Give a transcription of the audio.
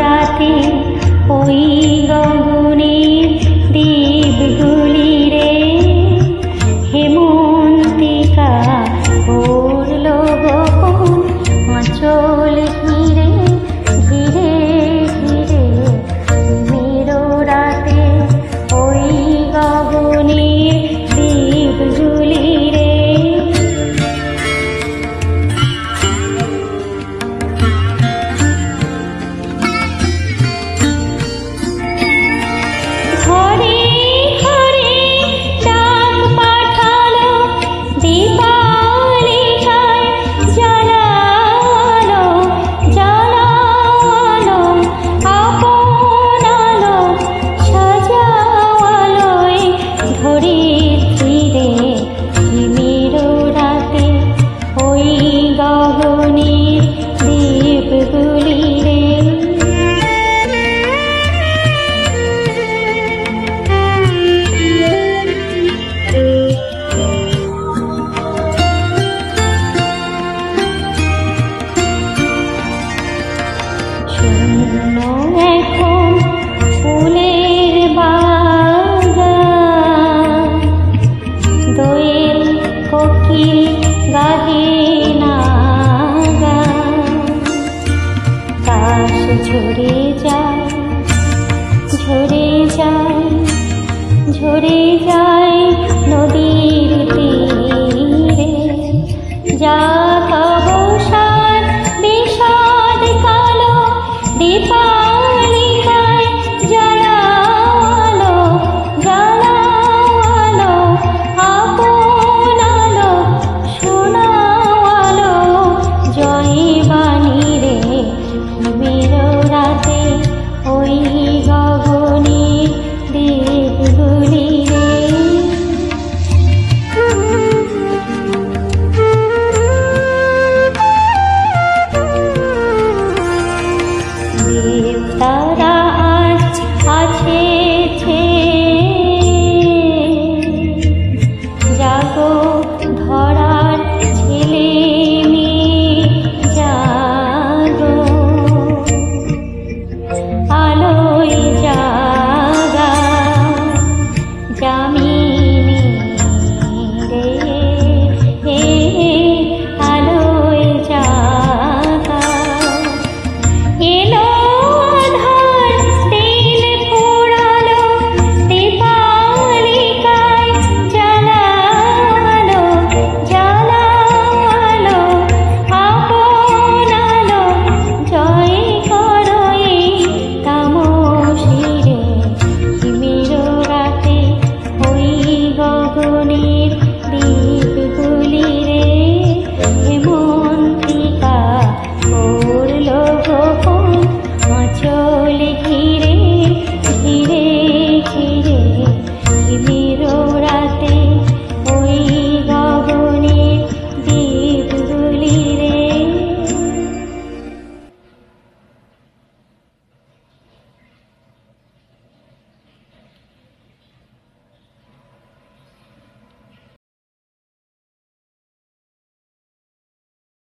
রাতে ওই গগনের দ্বীপগুলি রে হেমন্তিকা করল গোপন আঁচল ঘিরে ঘিরে ঘিরে মেরো রাতে ওই গগনের দ্বীপগুলি রে এখন ফুলের বাগান দোয়েল কোকিল গাহে না গান কাশ ঝরে যায় ঝরে যায় ঝরে যায় নদীর তীরে যা অবসান বিষাদ কালো দীপালিকায় জ্বালালো জ্বালালো আপন আলো শোনালো জয় বাণী রে মেরো রাতে ওই গগনের দ্বীপগুলি রে তারা